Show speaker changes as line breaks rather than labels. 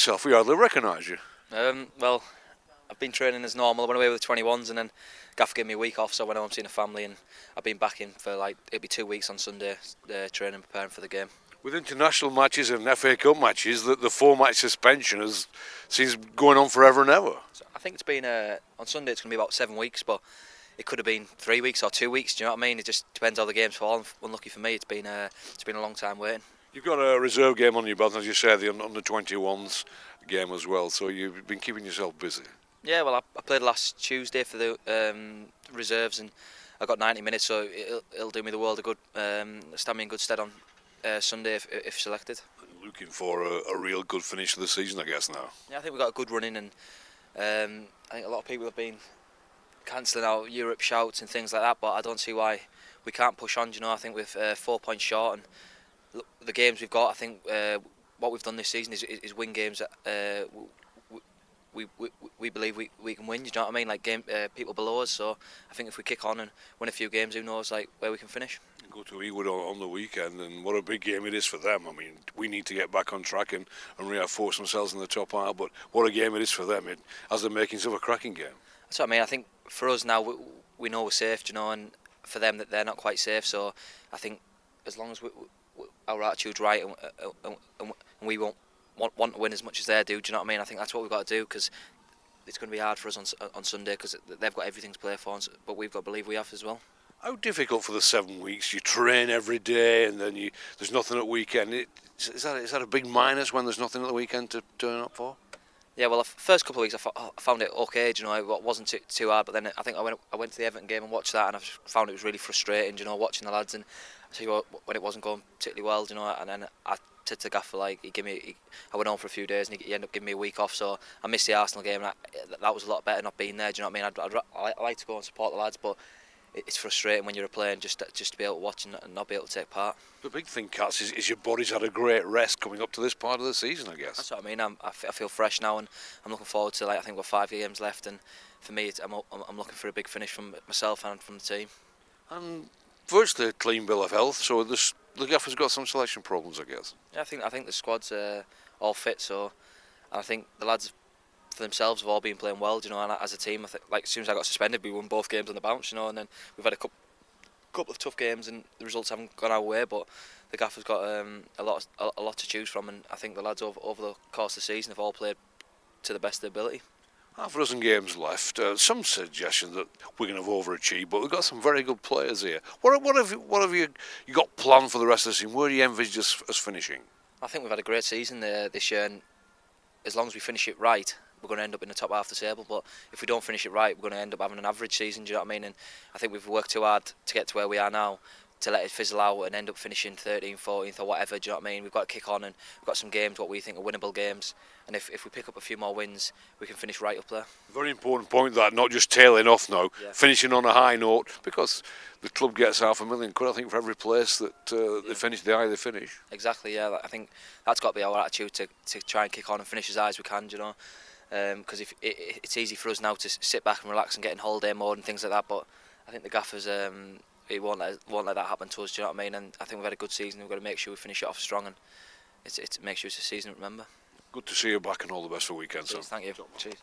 yourself? We hardly recognise you.
Well, I've been training as normal. I went away with the 21s and then Gaff gave me a week off, so I went home seeing the family, and I've been back in for it'll be 2 weeks on Sunday, training, preparing for the game.
With international matches and FA Cup matches, the 4-match suspension seems going on forever and ever.
So I think it's been, on Sunday it's going to be about 7 weeks, but it could have been 3 weeks or 2 weeks, do you know what I mean? It just depends how the games fall, and unlucky for me, it's been a long time waiting.
You've got a reserve game on your belt, as you say, the under-21s game as well, so you've been keeping yourself busy.
Yeah, well, I played last Tuesday for the reserves, and I got 90 minutes, so it'll do me the world of good, stand me in good stead on Sunday if selected.
Looking for a real good finish to the season, I guess, now.
Yeah, I think we've got a good run in, and I think a lot of people have been cancelling out Europe shouts and things like that, but I don't see why we can't push on. You know, I think with 4 points short and the games we've got, I think what we've done this season is win games that we believe we can win. You know what I mean? Like people below us. So I think if we kick on and win a few games, who knows where we can finish.
Go to Ewood on the weekend, and what a big game it is for them. I mean, we need to get back on track and reinforce themselves in the top half, but what a game it is for them. It has the makings of a cracking game.
That's what I mean. I think for us now, we know we're safe, you know, and for them that they're not quite safe. So I think as long as our attitude's right and we won't want to win as much as they do, you know what I mean? I think that's what we've got to do, because it's going to be hard for us on Sunday, because they've got everything to play for, but we've got to believe we have as well.
How difficult for the 7 weeks? You train every day and then there's nothing at weekend. Is that a big minus when there's nothing at the weekend to turn up for?
Yeah, well, the first couple of weeks I found it okay, you know, it wasn't too hard, but then I think I went to the Everton game and watched that, and I found it was really frustrating, you know, watching the lads, and I tell you what, when it wasn't going particularly well, you know, and then I said to Gaffer, I went home for a few days and he ended up giving me a week off, so I missed the Arsenal game, and that was a lot better not being there, do you know what I mean? I like to go and support the lads, but it's frustrating when you're a player and just to be able to watch and not be able to take part.
The big thing, Cats, is your body's had a great rest coming up to this part of the season, I guess.
That's what I mean. I feel fresh now, and I'm looking forward to, I think we've got 5 games left, and for me, I'm looking for a big finish from myself and from the team.
And virtually a clean bill of health, so the Gaffer's got some selection problems, I guess.
Yeah, I think the squad's all fit, so I think the lads for themselves have all been playing well, you know, and as a team, I think, as soon as I got suspended, we won both games on the bounce, you know, and then we've had a couple of tough games and the results haven't gone our way, but the Gaffer's got a lot to choose from, and I think the lads over the course of the season have all played to the best of their ability.
Half a dozen games left. Some suggestion that we're going to have overachieved, but we've got some very good players here. What have you got planned for the rest of the season? Where do you envisage us finishing?
I think we've had a great season this year, and as long as we finish it right, we're going to end up in the top half of the table. But if we don't finish it right, we're going to end up having an average season, do you know what I mean? And I think we've worked too hard to get to where we are now, to let it fizzle out and end up finishing 13th, 14th or whatever, do you know what I mean? We've got to kick on, and we've got some games what we think are winnable games, and if we pick up a few more wins, we can finish right up there.
Very important point, that, not just tailing off now,
yeah.
Finishing on a high note, because the club gets £500,000, I think, for every place that they finish, the higher they finish.
Exactly, yeah. I think that's got to be our attitude, to try and kick on and finish as high as we can, do you know? Because if it's easy for us now to sit back and relax and get in holiday mode and things like that, but I think the Gaffers he won't let that happen to us, do you know what I mean? And I think we've had a good season. We've got to make sure we finish it off strong, and it makes sure it's a season to remember.
Good to see you back, and all the best for weekend.
Cheers, thank you. Cheers.